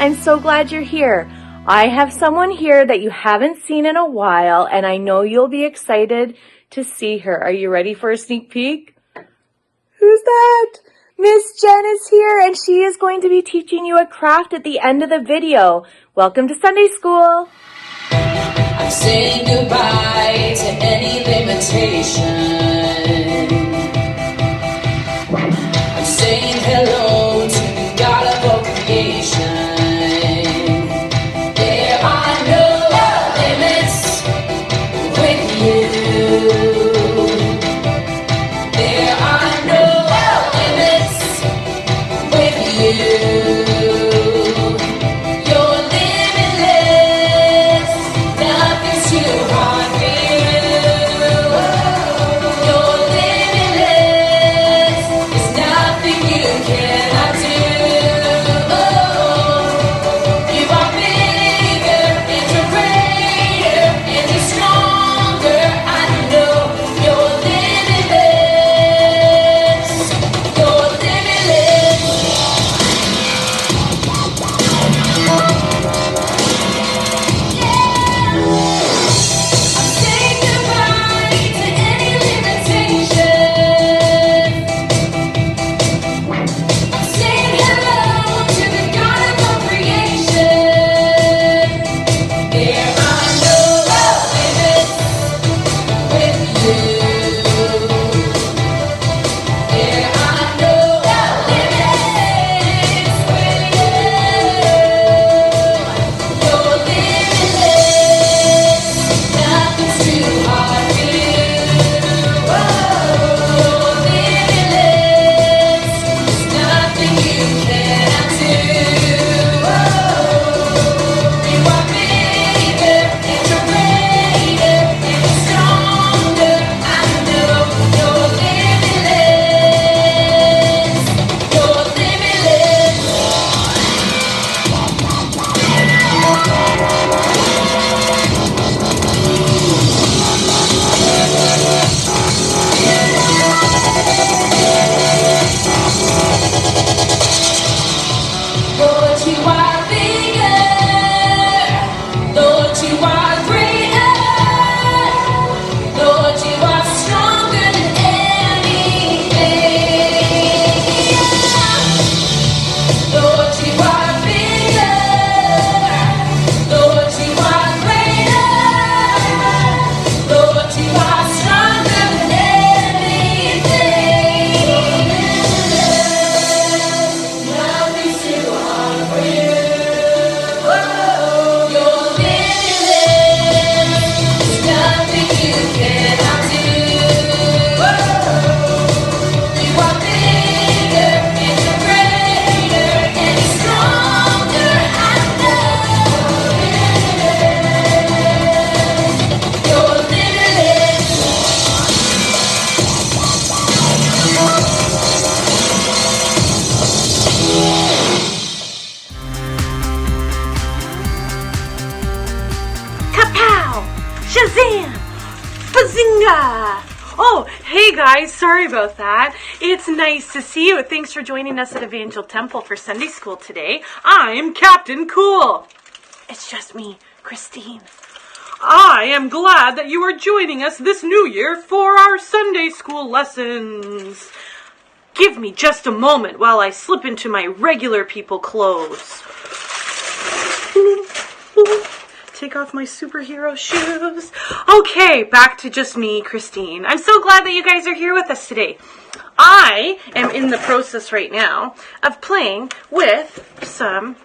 I'm so glad you're here. I have someone here that you haven't seen in a while, and I know you'll be excited to see her. Are you ready for a sneak peek? Who's that? Miss Jen is here, and she is going to be teaching you a craft at the end of the video. Welcome to Sunday School. I'm saying goodbye to any limitation. I'm saying hello to the God of all creation. There are no limits with you. There are no limits with you. You're limitless. Nothing's too hard for you. You're limitless. There's nothing you cannot do. You are bigger and you're greater and you're stronger. I know you're limitless. You're limitless. I'm saying goodbye to any limitation. I'm saying hello to the God of all creation. There are no limits with you. There are no limits with you. You're limitless. Nothing's too hard for you. You're limitless. There's nothing you cannot do. You are bigger and you're greater and you're stronger. I know you're limitless. You're limitless. Lord, you are bigger. Lord, you are greater. Lord, you are stronger than anything. Lord, you are bigger. Lord, you are greater. Lord, you are stronger than anything. Nothing's too hard for you. You're limitless. There's nothing you cannot do. You are bigger and you're greater and you're stronger. I know. You're limitless. Kapow! Shazam! Bazinga! Oh, hey guys, sorry about that. It's nice to see you. Thanks for joining us at Evangel Temple for Sunday School today. I'm Captain Cool. It's just me, Christine. I am glad that you are joining us this new year for our Sunday School lessons. Give me just a moment while I slip into my regular people clothes. Take off my superhero shoes. Okay, back to just me, Christine. I'm so glad that you guys are here with us today. I am in the process right now of playing with some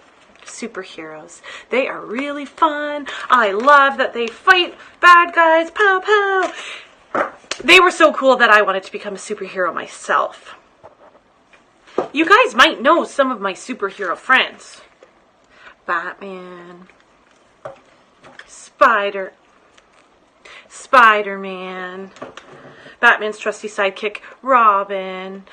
superheroes. They are really fun. I love that they fight bad guys. Pow, pow. They were so cool that I wanted to become a superhero myself. You guys might know some of my superhero friends. Batman. Spider-Man, Batman's trusty sidekick, Robin.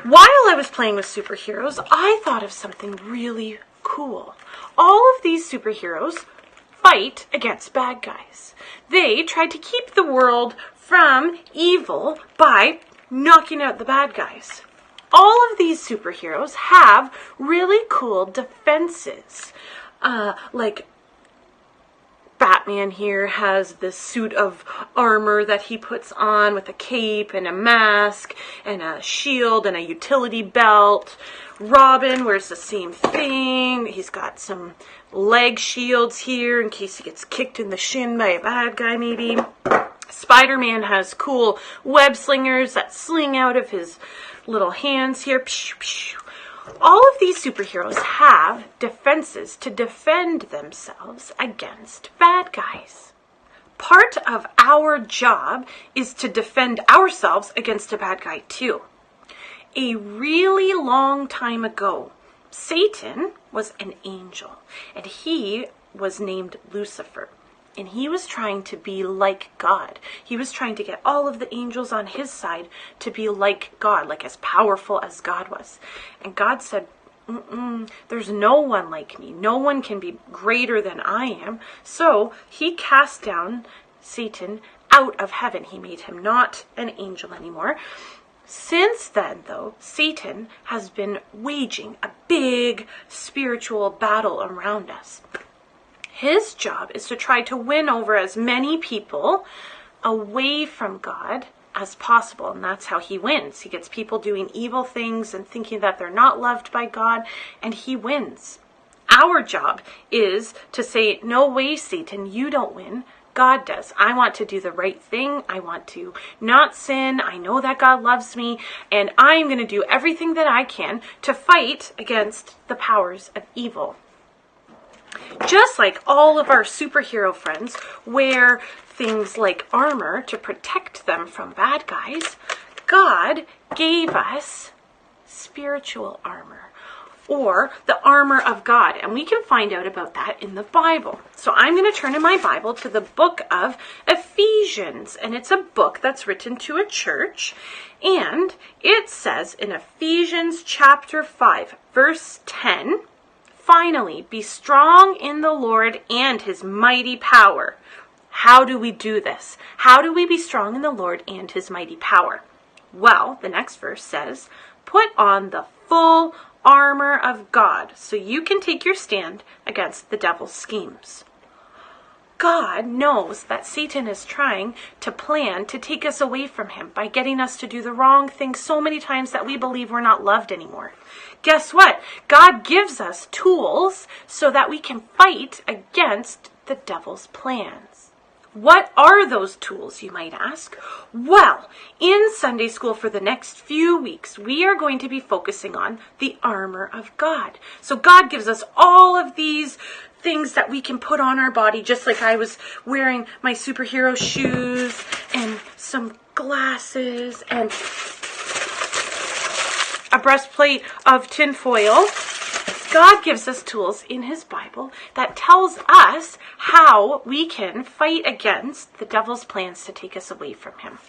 While I was playing with superheroes, I thought of something really cool. All of these superheroes fight against bad guys. They tried to keep the world from evil by knocking out the bad guys. all of these superheroes have really cool defenses. Like Batman here has this suit of armor that he puts on with a cape and a mask and a shield and a utility belt. Robin wears the same thing. He's got some leg shields here in case he gets kicked in the shin by a bad guy maybe. Spider-Man has cool web slingers that sling out of his little hands here. All of these superheroes have defenses to defend themselves against bad guys. Part of our job is to defend ourselves against a bad guy too. A really long time ago, Satan was an angel, and he was named Lucifer. And he was trying to be like God. He was trying to get all of the angels on his side to be like God, like as powerful as God was. And God said, there's no one like me. No one can be greater than I am. So he cast down Satan out of heaven. He made him not an angel anymore. Since then, though, Satan has been waging a big spiritual battle around us. His job is to try to win over as many people away from God as possible, and that's how he wins. He gets people doing evil things and thinking that they're not loved by God, and he wins. Our job is to say, no way, Satan, you don't win. God does. I want to do the right thing. I want to not sin. I know that God loves me, and I'm going to do everything that I can to fight against the powers of evil. Just like all of our superhero friends wear things like armor to protect them from bad guys, God gave us spiritual armor, or the armor of God. And we can find out about that in the Bible. So I'm going to turn in my Bible to the book of Ephesians. And it's a book that's written to a church. And it says in Ephesians chapter 5, verse 10, "Finally, be strong in the Lord and his mighty power." How do we do this? How do we be strong in the Lord and his mighty power? Well, the next verse says, "Put on the full armor of God so you can take your stand against the devil's schemes." God knows that Satan is trying to plan to take us away from him by getting us to do the wrong thing so many times that we believe we're not loved anymore. Guess what? God gives us tools so that we can fight against the devil's plans. What are those tools, you might ask? Well, in Sunday school for the next few weeks, we are going to be focusing on the armor of God. So God gives us all of these things that we can put on our body, just like I was wearing my superhero shoes and some glasses and a breastplate of tinfoil. God gives us tools in his Bible that tells us how we can fight against the devil's plans to take us away from him.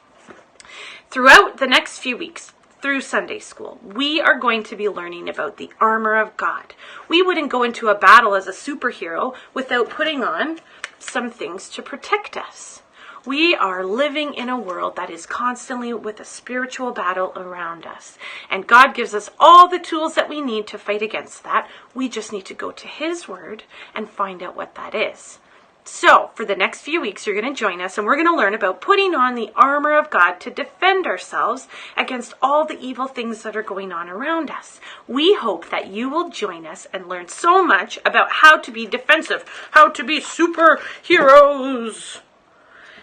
Throughout the next few weeks, through Sunday school, we are going to be learning about the armor of God. We wouldn't go into a battle as a superhero without putting on some things to protect us. We are living in a world that is constantly with a spiritual battle around us. And God gives us all the tools that we need to fight against that. We just need to go to his word and find out what that is. So, for the next few weeks, you're going to join us and we're going to learn about putting on the armor of God to defend ourselves against all the evil things that are going on around us. We hope that you will join us and learn so much about how to be defensive, how to be superheroes.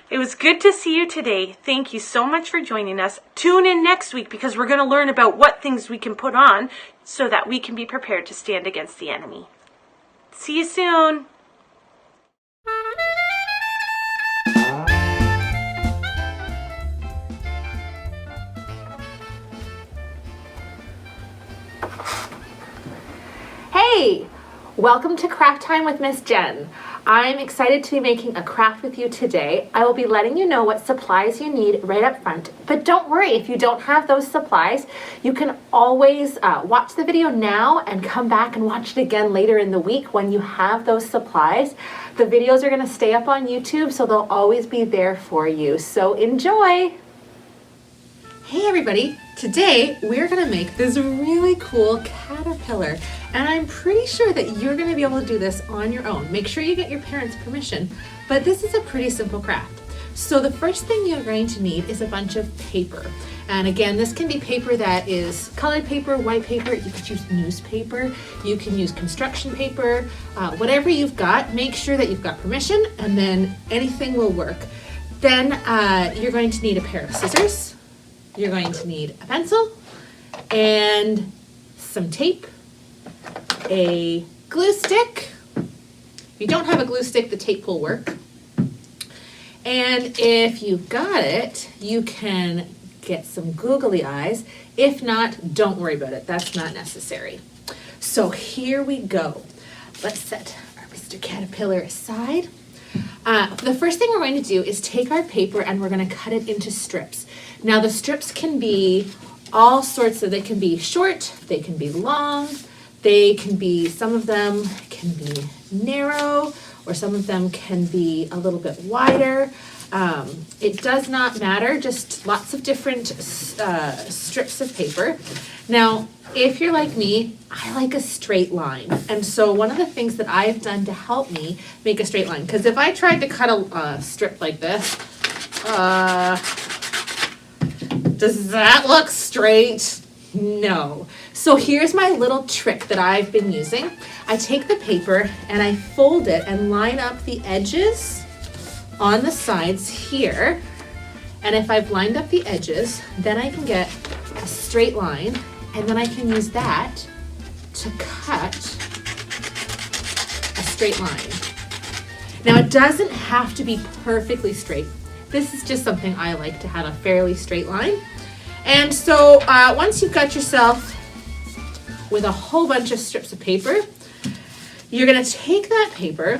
It was good to see you today. Thank you so much for joining us. Tune in next week because we're going to learn about what things we can put on so that we can be prepared to stand against the enemy. See you soon. Hey, welcome to Craft Time with Miss Jen. I'm excited to be making a craft with you today. I will be letting you know what supplies you need right up front, but don't worry if you don't have those supplies. You can always watch the video now and come back and watch it again later in the week when you have those supplies. The videos are going to stay up on YouTube, so they'll always be there for you. So enjoy! Hey everybody, today we're gonna make this really cool caterpillar, and I'm pretty sure that you're gonna be able to do this on your own. Make sure you get your parents' permission, but this is a pretty simple craft. So the first thing you're going to need is a bunch of paper. And again, this can be paper that is colored paper, white paper, you could use newspaper, you can use construction paper, whatever you've got, make sure that you've got permission, and then anything will work. Then you're going to need a pair of scissors. You're going to need a pencil and some tape, a glue stick. If you don't have a glue stick, the tape will work. And if you've got it, you can get some googly eyes. If not, don't worry about it. That's not necessary. So here we go. Let's set our Mr. Caterpillar aside. The first thing we're going to do is take our paper and we're going to cut it into strips. Now the strips can be all sorts of, they can be short, they can be long, they can be, some of them can be narrow, or some of them can be a little bit wider. It does not matter, just lots of different strips of paper. Now, if you're like me, I like a straight line. And so one of the things that I've done to help me make a straight line, because if I tried to cut a strip like this, does that look straight? No. So here's my little trick that I've been using. I take the paper and I fold it and line up the edges on the sides here. And if I've lined up the edges, then I can get a straight line, and then I can use that to cut a straight line. Now it doesn't have to be perfectly straight. This is just something I like, to have a fairly straight line. And so once you've got yourself with a whole bunch of strips of paper, you're gonna take that paper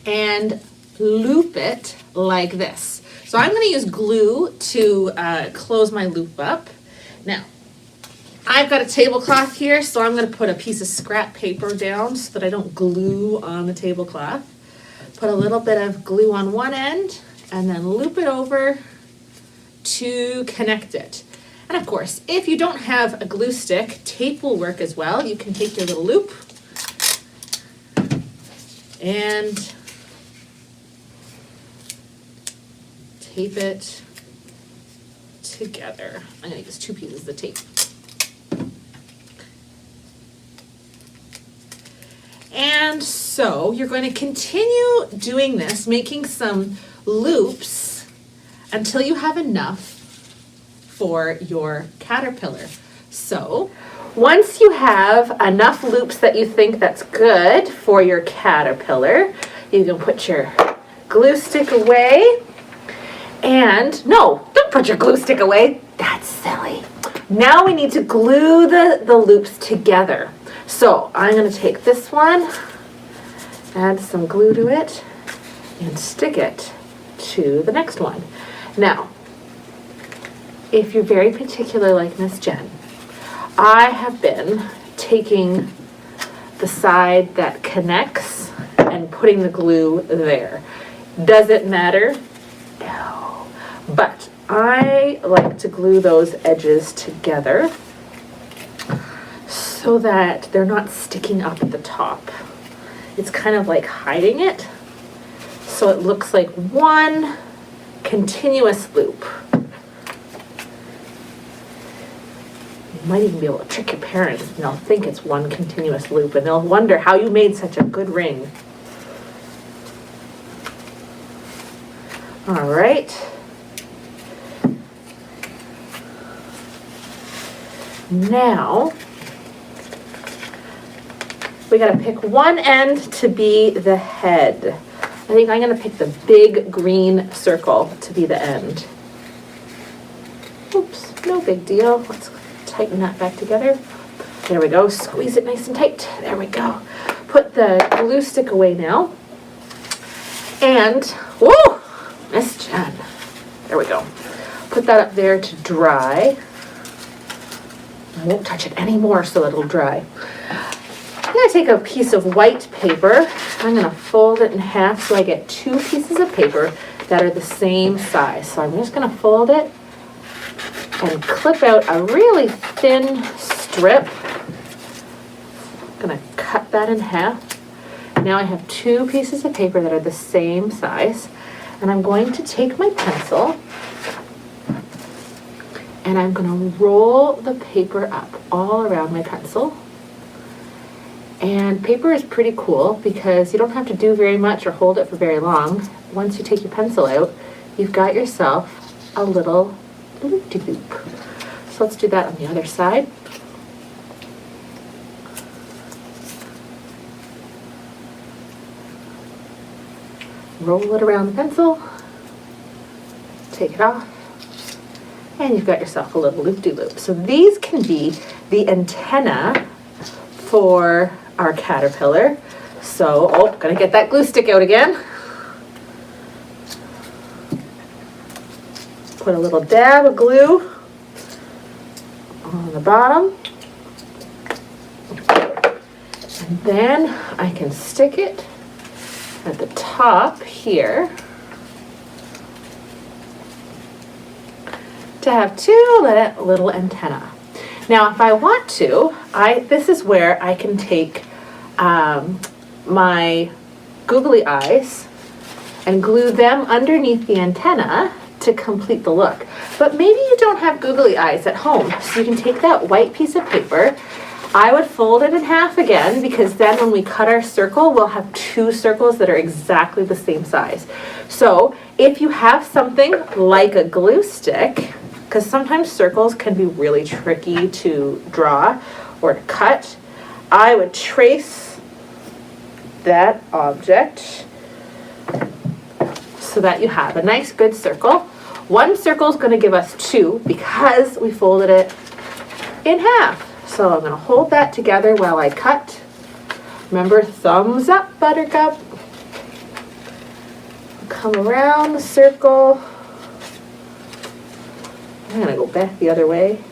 and loop it like this. So I'm gonna use glue to close my loop up. Now, I've got a tablecloth here, so I'm gonna put a piece of scrap paper down so that I don't glue on the tablecloth. Put a little bit of glue on one end and then loop it over to connect it. And of course, if you don't have a glue stick, tape will work as well. You can take your little loop and tape it together. I'm gonna use 2 pieces of tape. And so you're going to continue doing this, making some loops until you have enough for your caterpillar. So once you have enough loops that you think that's good for your caterpillar, you can put your glue stick away. And no, don't put your glue stick away. That's silly. Now we need to glue the loops together. So I'm going to take this one, add some glue to it, and stick it to the next one. Now, if you're very particular like Miss Jen, I have been taking the side that connects and putting the glue there. Does it matter? No. But I like to glue those edges together so that they're not sticking up at the top. It's kind of like hiding it, so it looks like one continuous loop. You might even be able to trick your parents, and they'll think it's one continuous loop, and they'll wonder how you made such a good ring. All right. Now, we gotta pick one end to be the head. I think I'm gonna pick the big green circle to be the end. Oops, no big deal. Let's tighten that back together. There we go, squeeze it nice and tight. There we go. Put the glue stick away now. And, whoa, Miss Jen. There we go. Put that up there to dry. I won't touch it anymore so it'll dry. I'm going to take a piece of white paper. I'm going to fold it in half so I get 2 pieces of paper that are the same size. So I'm just going to fold it and clip out a really thin strip. I'm gonna cut that in half. Now I have 2 pieces of paper that are the same size, and I'm going to take my pencil and I'm gonna roll the paper up all around my pencil. And paper is pretty cool because you don't have to do very much or hold it for very long. Once you take your pencil out, you've got yourself a little loop-de-loop. So let's do that on the other side. Roll it around the pencil, take it off, and you've got yourself a little loop-de-loop. So these can be the antenna for our caterpillar. So, oh, gonna get that glue stick out again. Put a little dab of glue on the bottom. And then I can stick it at the top here to have 2 little antennae. Now, if I want to, this is where I can take my googly eyes and glue them underneath the antenna to complete the look. But maybe you don't have googly eyes at home, so you can take that white piece of paper. I would fold it in half again, because then when we cut our circle, we'll have 2 circles that are exactly the same size. So if you have something like a glue stick, because sometimes circles can be really tricky to draw or to cut, I would trace that object so that you have a nice good circle. 1 circle is going to give us 2 because we folded it in half. So I'm going to hold that together while I cut. Remember, thumbs up, Buttercup. Come around the circle. I'm going to go back the other way.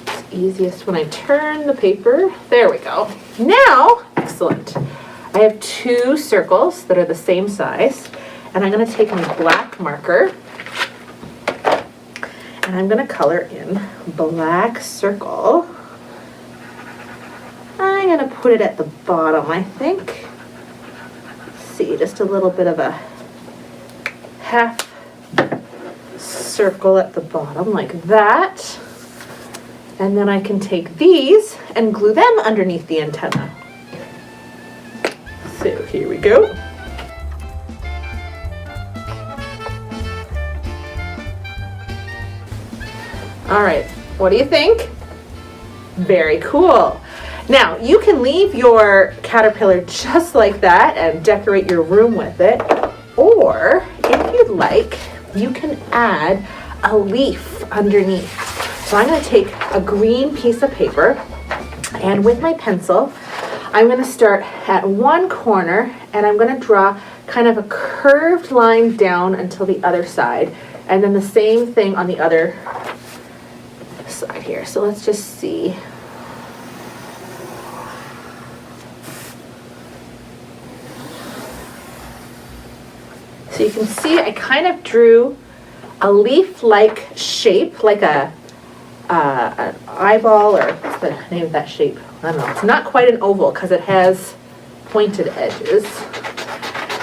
It's easiest when I turn the paper. There we go. Now, excellent. I have 2 circles that are the same size, and I'm going to take my black marker and I'm going to color in black circle. I'm going to put it at the bottom, I think. See, just a little bit of a half circle at the bottom like that. And then I can take these and glue them underneath the antenna. So here we go. All right, what do you think? Very cool. Now, you can leave your caterpillar just like that and decorate your room with it. Or, if you'd like, you can add a leaf underneath. So I'm going to take a green piece of paper, and with my pencil, I'm going to start at one corner, and I'm going to draw kind of a curved line down until the other side. And then the same thing on the other side here. So let's just see. So you can see I kind of drew a leaf-like shape, like an eyeball, or what's the name of that shape? I don't know. It's not quite an oval because it has pointed edges.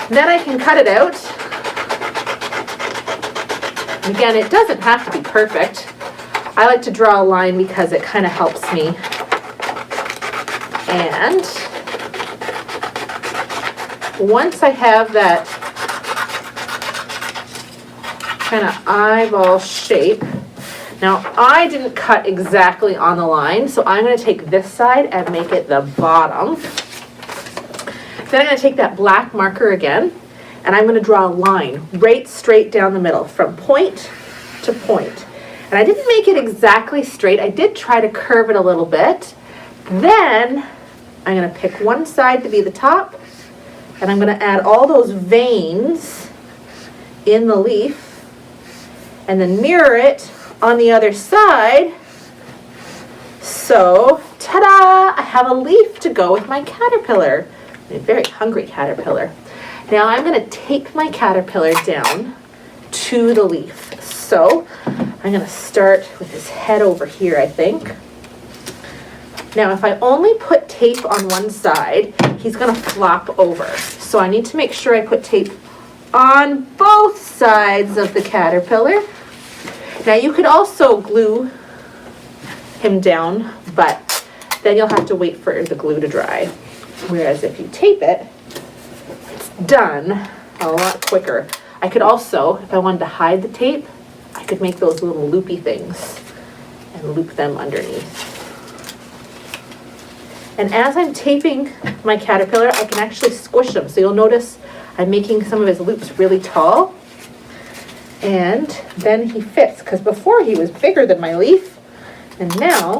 Then I can cut it out. Again, it doesn't have to be perfect. I like to draw a line because it kind of helps me. And once I have that kind of eyeball shape, now I didn't cut exactly on the line, so I'm going to take this side and make it the bottom. Then I'm going to take that black marker again, and I'm going to draw a line right straight down the middle from point to point. And I didn't make it exactly straight. I did try to curve it a little bit. Then I'm going to pick one side to be the top, and I'm going to add all those veins in the leaf, and then mirror it on the other side. So, ta-da! I have a leaf to go with my caterpillar. A very hungry caterpillar. Now I'm going to take my caterpillar down to the leaf. So I'm gonna start with his head over here, I think. Now, if I only put tape on one side, he's gonna flop over. So I need to make sure I put tape on both sides of the caterpillar. Now you could also glue him down, but then you'll have to wait for the glue to dry. Whereas if you tape it, it's done a lot quicker. I could also, if I wanted to hide the tape, I could make those little loopy things and loop them underneath. And as I'm taping my caterpillar, I can actually squish him. So you'll notice I'm making some of his loops really tall. And then he fits, because before he was bigger than my leaf, and now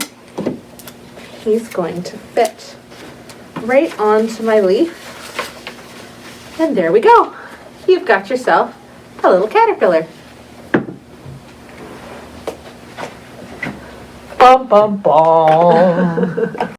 he's going to fit right onto my leaf. And there we go. You've got yourself a little caterpillar. Bum, bum, bum.